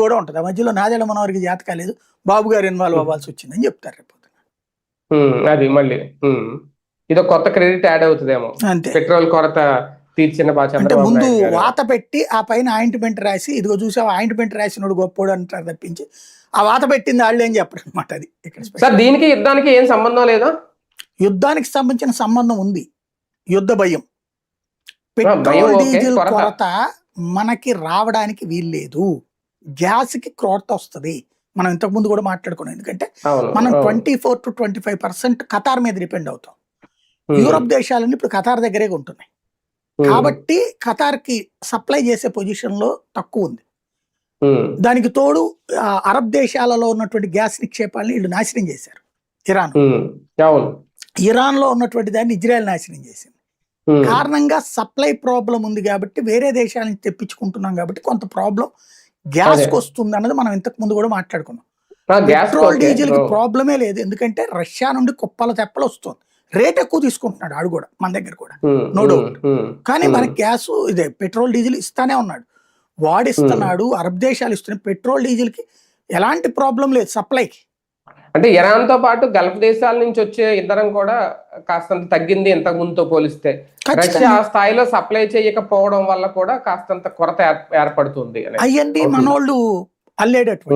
కూడా ఉంటుంది. ఆ మధ్యలో నాదెళ్ల మనోహర్‌కి చేత కాలేదు. బాబు గారు ఇన్వాల్వ్ అవ్వాల్సి వచ్చిందని చెప్తారు రేపు పొద్దున. అది మళ్ళీ ఇదో కొత్త క్రెడిట్ యాడ్ అవుతుందేమో. అంతే. పెట్రోల్ కొరత తీర్చిన అంటే ముందు వాత పెట్టి ఆ పైన ఆయింట్మెంట్ రాసి ఇదిగో చూసావు ఆయింట్మెంట్ రాసినోడు గొప్పోడు అంటారు తప్పించి ఆ వాత పెట్టింది వాళ్ళు ఏం చెప్పరు అనమాట. అది ఇక్కడ సార్ దీనికి యుద్ధానికి ఏం సంబంధం లేదా? యుద్ధానికి సంబంధించిన సంబంధం ఉంది. యుద్ధ భయం, పెట్రోల్ డీజిల్ కొరత మనకి రావడానికి వీల్లేదు. గ్యాస్ కి కొరత వస్తుంది. మనం ఇంతకు ముందు కూడా మాట్లాడుకున్నాం. ఎందుకంటే మనం 24 to 25% ఖతార్ మీద డిపెండ్ అవుతాం. యూరప్ దేశాలన్నీ ఇప్పుడు ఖతార్ దగ్గరే ఉంటున్నాయి కాబట్టి ఖతార్ కి సప్లై చేసే పొజిషన్ లో తక్కువ ఉంది. దానికి తోడు అరబ్ దేశాలలో ఉన్నటువంటి గ్యాస్ నిక్షేపాలని వీళ్ళు నాశనం చేశారు. ఇరాన్ లో ఉన్నటువంటి దాన్ని ఇజ్రాయెల్ నాశనం చేసింది. కారణంగా సప్లై ప్రాబ్లం ఉంది కాబట్టి వేరే దేశాల నుంచి తెప్పించుకుంటున్నాం కాబట్టి కొంత ప్రాబ్లం గ్యాస్ కు వస్తుంది అన్నది మనం ఇంతకు ముందు కూడా మాట్లాడుకున్నాం. పెట్రోల్ డీజిల్ కి ప్రాబ్లమే లేదు. ఎందుకంటే రష్యా నుండి కుప్పల తెప్పలు వస్తుంది. రేట్ ఎక్కువ తీసుకుంటున్నాడు ఆడు కూడా మన దగ్గర కూడా, నో డౌట్. కానీ మనకి గ్యాస్ ఇదే పెట్రోల్ డీజిల్ ఇస్తానే ఉన్నాడు. వాడిస్తున్నాడు, అరబ్ దేశాలు ఇస్తున్నాయి. పెట్రోల్ డీజిల్ కి ఎలాంటి ప్రాబ్లం లేదు సప్లైకి. అంటే ఇరాన్ తో పాటు గల్ఫ్ దేశాల నుంచి వచ్చే ఇంధనం కూడా కాస్తంత తగ్గింది ఇంతకు ముందుతో పోలిస్తే. రష్యా ఆ స్థాయిలో సప్లై చేయకపోవడం వల్ల కూడా కాస్తంత కొరత ఏర్పడుతుంది. అవన్నీ మనోళ్ళు అల్లేటటువంటి